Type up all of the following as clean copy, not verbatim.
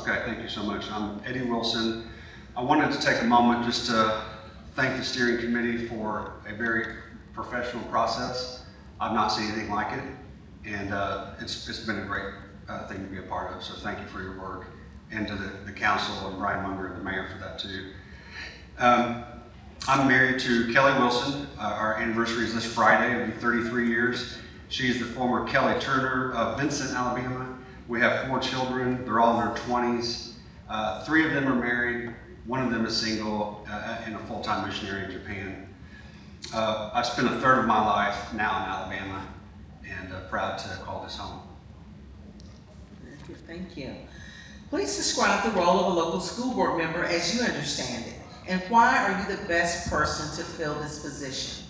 Okay, thank you so much. I'm Eddie Wilson. I wanted to take a moment just to thank the steering committee for a very professional process. I've not seen anything like it, and it's been a great thing to be a part of, so thank you for your work, and to the council and Brian Munger and the mayor for that too. I'm married to Kelly Wilson. Our anniversary is this Friday. It'll be 33 years. She's the former Kelly Turner of Vincent, Alabama. We have 4 children. They're all in their 20s. 3 of them are married. 1 of them is single and a full-time missionary in Japan. I've spent a third of my life now in Alabama, and proud to call this home. Thank you. Please describe the role of a local school board member as you understand it, and why are you the best person to fill this position?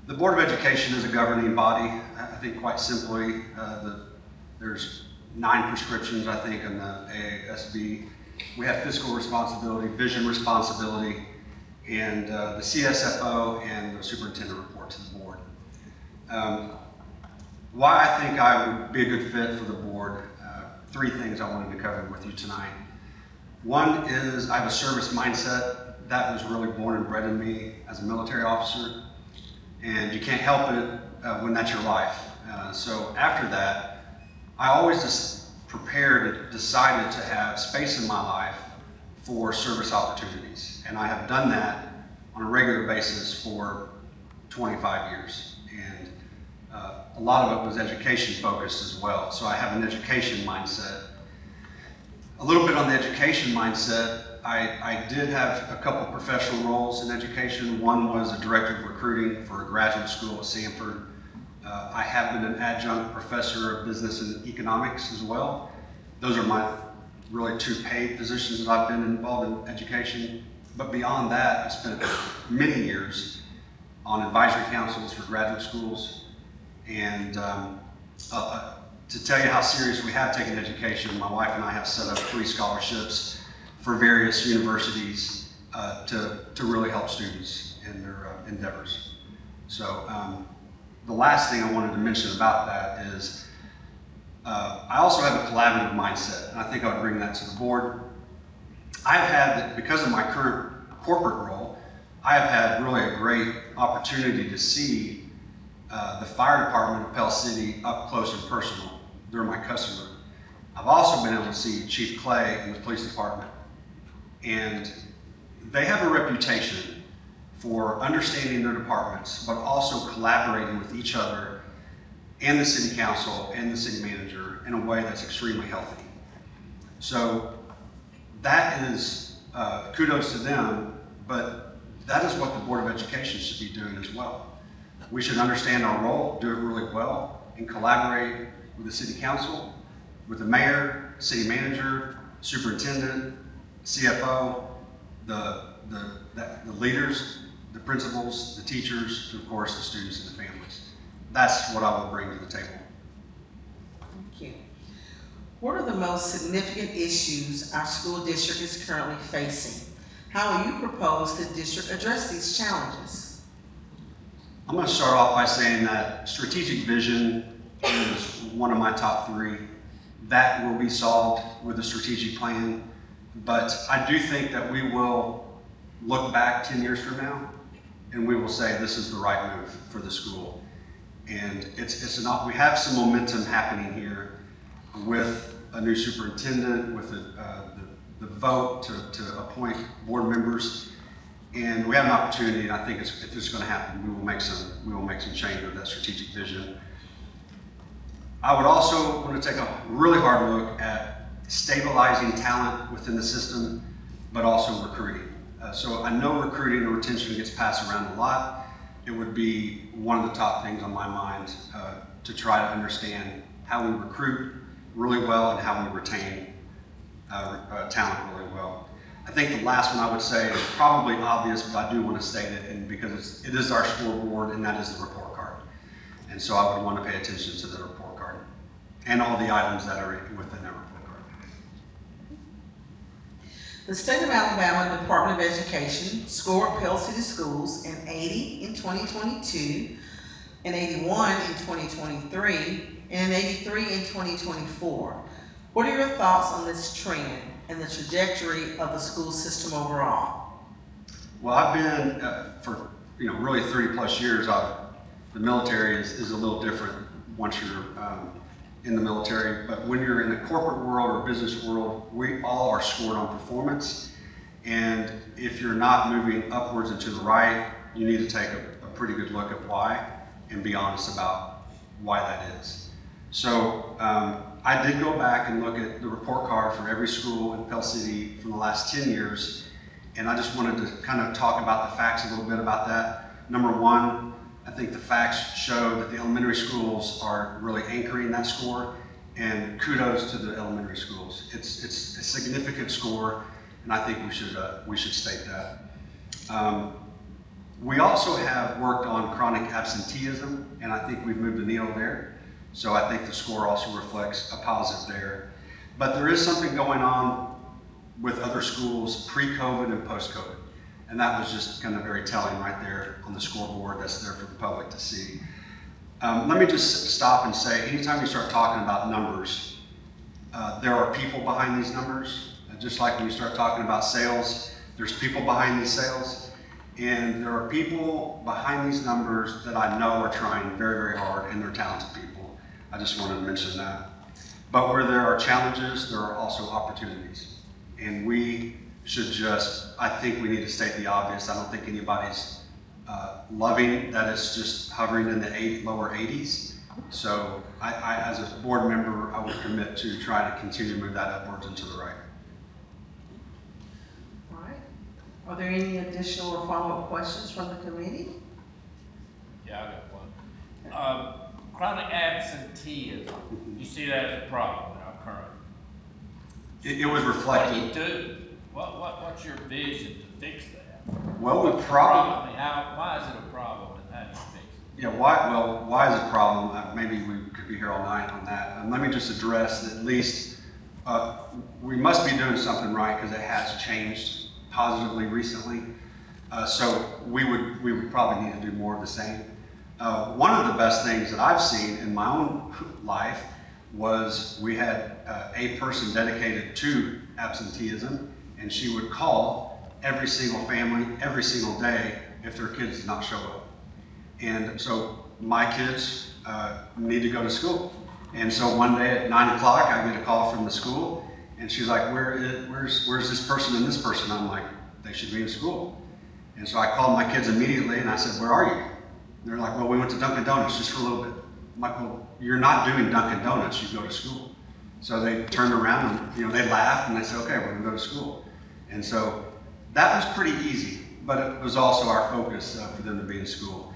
The Board of Education is a governing body. I think quite simply, there's 9 prescriptions, I think, in the AASB. We have fiscal responsibility, vision responsibility, and the CSFO and the superintendent report to the board. Why I think I would be a good fit for the board, 3 things I wanted to cover with you tonight. One is I have a service mindset. That was really born and bred in me as a military officer, and you can't help it when that's your life. So after that, I always just prepared and decided to have space in my life for service opportunities, and I have done that on a regular basis for 25 years. And a lot of it was education focused as well. So I have an education mindset. A little bit on the education mindset, I did have a couple professional roles in education. One was a director of recruiting for a graduate school at Sanford. I have been an adjunct professor of business and economics as well. Those are my really 2 paid positions that I've been involved in education. But beyond that, I've spent many years on advisory councils for graduate schools. And to tell you how serious we have taken education, my wife and I have set up 3 scholarships for various universities to really help students in their endeavors. So the last thing I wanted to mention about that is I also have a collaborative mindset, and I think I would bring that to the board. I've had, because of my current corporate role, I have had really a great opportunity to see the fire department of Pell City up close and personal. They're my customer. I've also been able to see Chief Clay in the police department, and they have a reputation for understanding their departments, but also collaborating with each other and the city council and the city manager in a way that's extremely healthy. So that is kudos to them, but that is what the Board of Education should be doing as well. We should understand our role, do it really well, and collaborate with the city council, with the mayor, city manager, superintendent, CFO, the leaders, the principals, the teachers, and of course the students and the families. That's what I will bring to the table. Thank you. What are the most significant issues our school district is currently facing? How will you propose the district address these challenges? I'm going to start off by saying that strategic vision is one of my top 3. That will be solved with a strategic plan, but I do think that we will look back 10 years from now and we will say this is the right move for the school. And we have some momentum happening here with a new superintendent, with the vote to appoint board members, and we have an opportunity. And I think if it's going to happen, we will make some change with that strategic vision. I would also want to take a really hard look at stabilizing talent within the system, but also recruiting. So I know recruiting and retention gets passed around a lot. It would be one of the top things on my mind to try to understand how we recruit really well and how we retain talent really well. I think the last one I would say is probably obvious, but I do want to state it, and because it is our scoreboard, and that is the report card. And so I would want to pay attention to the report card and all the items that are within that report card. The State of Alabama Department of Education scored Pell City schools an 80 in 2022, an 81 in 2023, and an 83 in 2024. What are your thoughts on this trend and the trajectory of the school system overall? Well, I've been for really 30 plus years. The military is a little different once you're in the military, but when you're in the corporate world or business world, we all are scored on performance. And if you're not moving upwards and to the right, you need to take a pretty good look at why and be honest about why that is. So I did go back and look at the report card for every school in Pell City from the last 10 years. And I just wanted to kind of talk about the facts a little bit about that. Number one, I think the facts show that the elementary schools are really anchoring that score, and kudos to the elementary schools. It's a significant score, and I think we should state that. We also have worked on chronic absenteeism, and I think we've moved the needle there. So I think the score also reflects a positive there. But there is something going on with other schools pre-COVID and post-COVID. And that was just kind of very telling right there on the scoreboard that's there for the public to see. Let me just stop and say, anytime you start talking about numbers, there are people behind these numbers. Just like when you start talking about sales, there's people behind these sales. And there are people behind these numbers that I know are trying very, very hard, and they're talented people. I just wanted to mention that. But where there are challenges, there are also opportunities. And we should I think we need to state the obvious. I don't think anybody's loving that it's just hovering in the lower 80s. So I, as a board member, I would commit to try to continue to move that upwards and to the right. All right. Are there any additional or follow-up questions from the committee? Yeah, I got one. Chronic absenteeism, you see that as a problem in our current? It was What reflected. do you do? What's your vision to fix that? Well, we What's the probably. problem? I mean, why is it a problem and how do you fix it? Yeah, why is it a problem? Maybe we could be here all night on that. Let me just address that at least we must be doing something right because it has changed positively recently. So we would probably need to do more of the same. One of the best things that I've seen in my own life was we had a person dedicated to absenteeism, and she would call every single family every single day if their kids did not show up. And so my kids need to go to school. And so one day at 9 o'clock, I get a call from the school, and she's like, where's this person and this person? I'm like, they should be in school. And so I called my kids immediately, and I said, where are you? And they're like, well, we went to Dunkin' Donuts just for a little bit. I'm like, well, you're not doing Dunkin' Donuts, you go to school. So they turned around and they laughed and they said, okay, we're gonna go to school. And so that was pretty easy, but it was also our focus for them to be in school.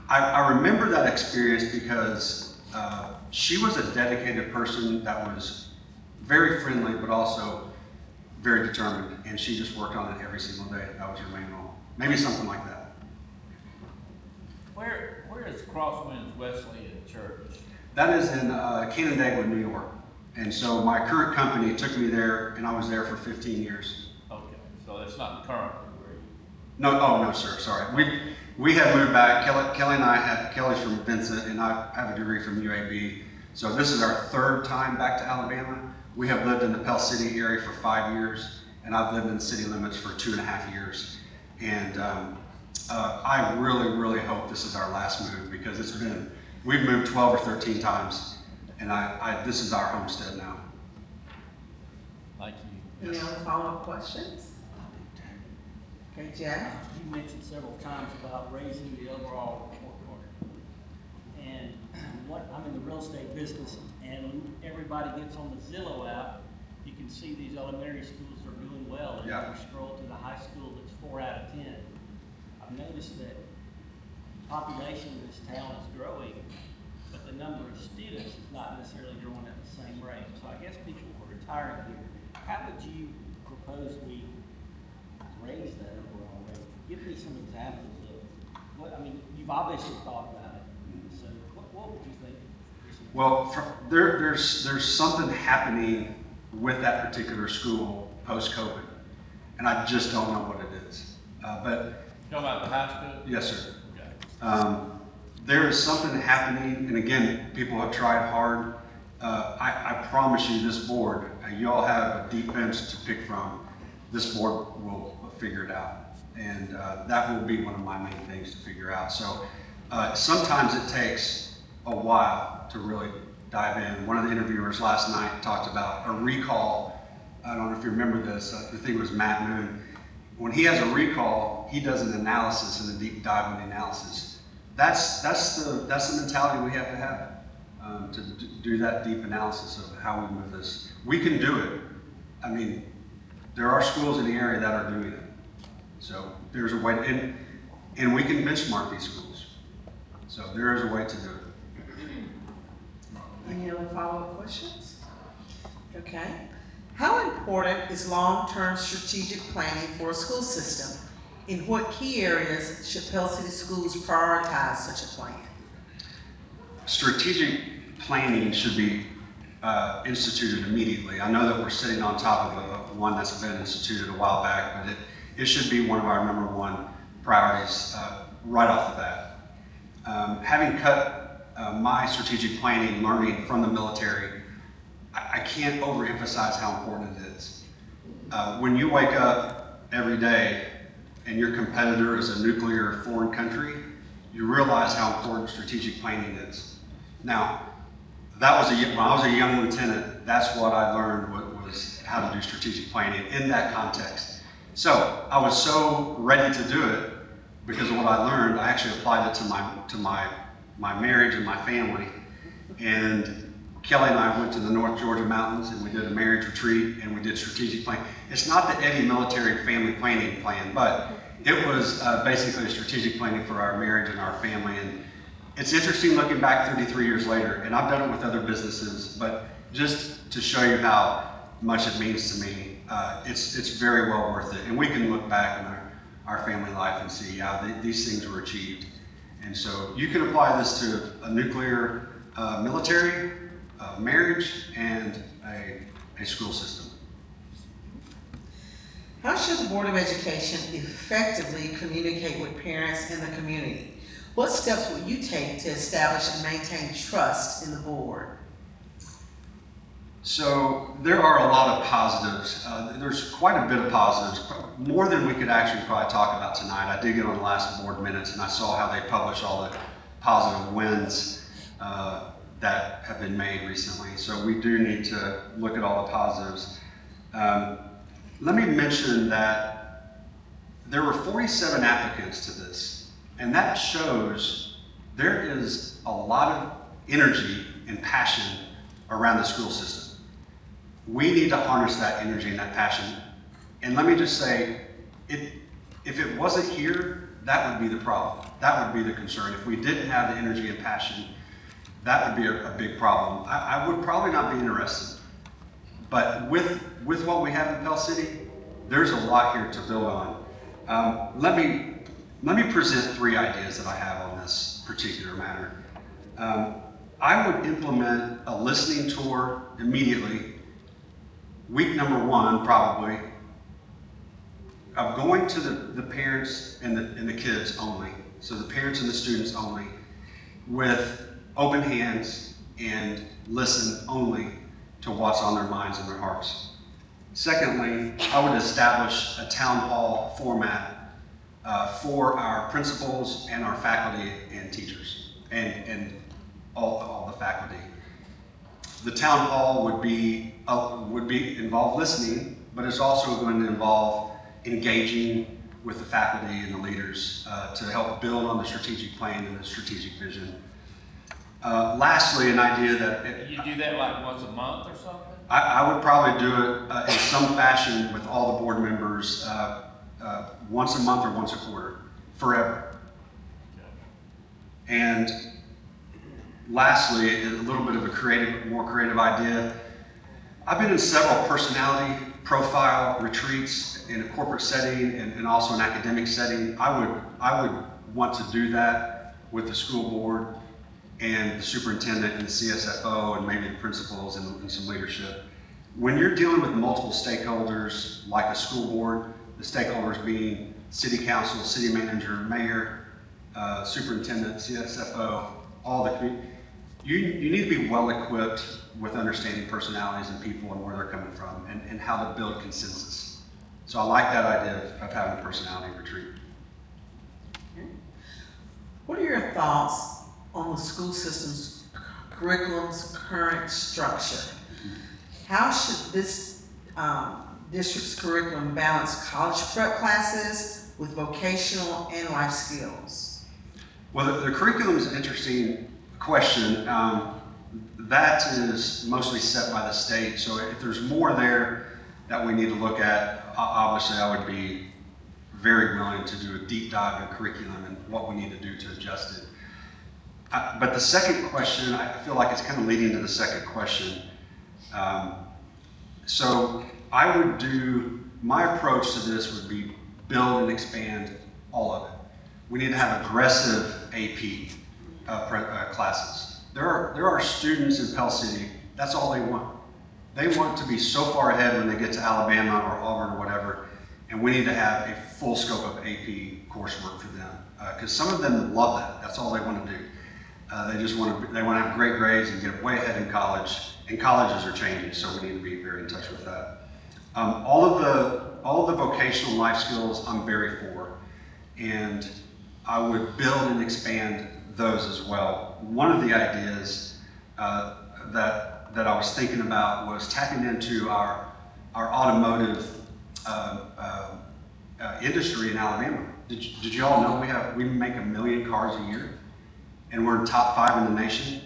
I remember that experience because she was a dedicated person that was very friendly, but also very determined, and she just worked on it every single day. That was her main role. Maybe something like that. Where is Crosswinds Wesleyan Church? That is in Canandaigua, New York. And so my current company took me there, and I was there for 15 years. Okay, so it's not currently where you. No, sir, sorry. We have moved back. Kelly and I Kelly's from Vincent, and I have a degree from UAB. So this is our third time back to Alabama. We have lived in the Pell City area for 5 years, and I've lived in the city limits for 2.5 years. And I really, really hope this is our last move because we've moved 12 or 13 times, and this is our homestead now. Thank you. Any other follow-up questions? Okay, Jeff? You mentioned several times about raising the overall report card. And I'm in the real estate business, and everybody gets on the Zillow app. You can see these elementary schools are doing well. And Yeah. if you scroll to the high school, it's 4 out of 10. I've noticed that population of this town is growing, but the number of students is not necessarily growing at the same rate. So I guess people are retiring here. How would you propose we raise that overall rate? Give me some examples of what, I mean, you've obviously thought about it. So what would you think? Well, there's something happening with that particular school post-COVID, and I just don't know what it is. But Talking about the high school? yes, sir. Okay. There is something happening, and again, people have tried hard. I promise you, this board, you all have a deep bench to pick from. This board will figure it out. And that will be one of my main things to figure out. So sometimes it takes a while to really dive in. One of the interviewers last night talked about a recall. I don't know if you remember this. I think it was Matt Moon. When he has a recall, he does an analysis and a deep dive in the analysis. That's the mentality we have to have. To do that deep analysis of how we move this. We can do it. I mean, there are schools in the area that are doing it. So there's a way to, and we can benchmark these schools. So there is a way to do it. Any other follow-up questions? Okay. How important is long-term strategic planning for a school system? In what key areas should Pell City Schools prioritize such a plan? Strategic planning should be instituted immediately. I know that we're sitting on top of one that's been instituted a while back, but it should be one of our #1 priorities right off the bat. Having cut my strategic planning learning from the military, I can't overemphasize how important it is. When you wake up every day and your competitor is a nuclear foreign country, you realize how important strategic planning is. Now, when I was a young lieutenant, that's what I learned was how to do strategic planning in that context. So I was so ready to do it because of what I learned. I actually applied it to my marriage and my family. And Kelly and I went to the North Georgia mountains and we did a marriage retreat and we did strategic planning. It's not the Eddie military family planning plan, but it was basically a strategic planning for our marriage and our family. And it's interesting looking back 33 years later, and I've done it with other businesses, but just to show you how much it means to me, it's very well worth it. And we can look back in our family life and see how these things were achieved. And so you can apply this to a nuclear military, marriage, and a school system. How should the Board of Education effectively communicate with parents and the community? What steps will you take to establish and maintain trust in the board? So there are a lot of positives. There's quite a bit of positives, more than we could actually probably talk about tonight. I did get on the last board minutes and I saw how they published all the positive wins that have been made recently. So we do need to look at all the positives. Let me mention that there were 47 applicants to this. And that shows there is a lot of energy and passion around the school system. We need to harness that energy and that passion. And let me just say, if it wasn't here, that would be the problem. That would be the concern. If we didn't have the energy and passion, that would be a big problem. I would probably not be interested. But with what we have in Pell City, there's a lot here to build on. Let me present 3 ideas that I have on this particular matter. I would implement a listening tour immediately, week #1 probably, of going to the parents and the kids only, so the parents and the students only, with open hands and listen only to what's on their minds and their hearts. Secondly, I would establish a town hall format for our principals and our faculty and teachers and all the faculty. The town hall would involve listening, but it's also going to involve engaging with the faculty and the leaders to help build on the strategic plan and the strategic vision. Lastly, an idea that You do that like once a month or something? I would probably do it in some fashion with all the board members once a month or once a quarter, forever. And lastly, a little bit of a more creative idea. I've been in several personality profile retreats in a corporate setting and also an academic setting. I would want to do that with the school board and the superintendent and the CSFO and maybe the principals and some leadership. When you're dealing with multiple stakeholders, like a school board, the stakeholders being city council, city manager, mayor, superintendent, CSFO, all the community, you need to be well equipped with understanding personalities and people and where they're coming from and how to build consensus. So I like that idea of having a personality retreat. What are your thoughts on the school system's curriculum's current structure? How should this district's curriculum balance college prep classes with vocational and life skills? Well, the curriculum is an interesting question. That is mostly set by the state. So if there's more there that we need to look at, obviously I would be very willing to do a deep dive in curriculum and what we need to do to adjust it. But the second question, I feel like it's kind of leading to the second question. So I would do, my approach to this would be build and expand all of it. We need to have aggressive AP classes. There are students in Pell City, that's all they want. They want to be so far ahead when they get to Alabama or Auburn or whatever, and we need to have a full scope of AP coursework for them. Because some of them love that, that's all they want to do. They just want to have great grades and get way ahead in college, and colleges are changing, so we need to be very in touch with that. All of the vocational life skills I'm very for, and I would build and expand those as well. One of the ideas that I was thinking about was tapping into our automotive industry in Alabama. Did you all know we make 1 million cars a year, and we're in top 5 in the nation?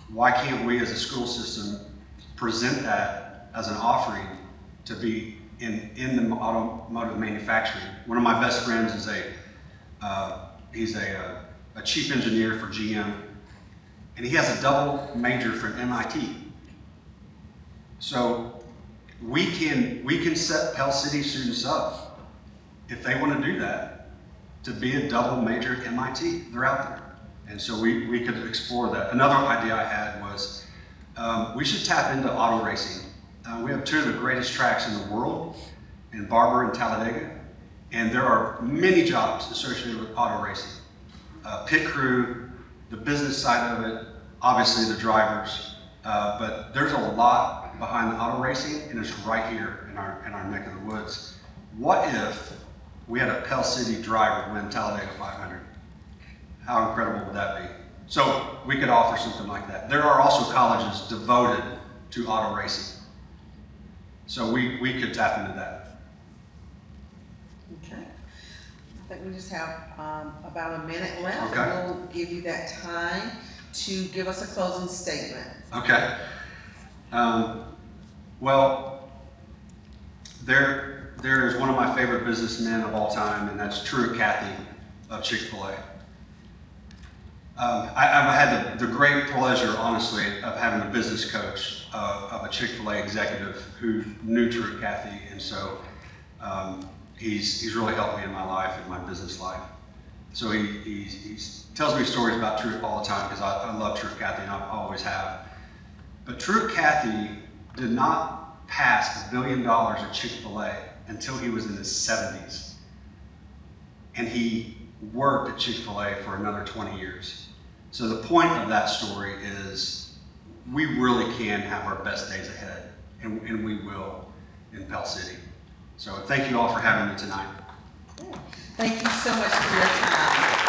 Why can't we as a school system present that as an offering to be in the automotive manufacturing? One of my best friends is he's a chief engineer for GM, and he has a double major from MIT. So we can set Pell City students up, if they want to do that, to be a double major at MIT. They're out there. And so we could explore that. Another idea I had was we should tap into auto racing. We have 2 of the greatest tracks in the world, in Barber and Talladega, and there are many jobs associated with auto racing. Pit crew, the business side of it, obviously the drivers, but there's a lot behind the auto racing, and it's right here in our neck of the woods. What if we had a Pell City driver win Talladega 500? How incredible would that be? So we could offer something like that. There are also colleges devoted to auto racing. So we could tap into that. Okay. I think we just have about a minute left. Okay. And we'll give you that time to give us a closing statement. Okay. Well, there is one of my favorite businessmen of all time, and that's Truett Cathy of Chick-fil-A. I've had the great pleasure, honestly, of having a business coach of a Chick-fil-A executive who knew Truett Cathy, and so he's really helped me in my life, in my business life. So he tells me stories about Truett all the time because I love Truett Cathy, and I always have. But Truett Cathy did not pass $1 billion at Chick-fil-A until he was in his 70s. And he worked at Chick-fil-A for another 20 years. So the point of that story is we really can have our best days ahead, and we will in Pell City. So thank you all for having me tonight. Thank you so much for your time.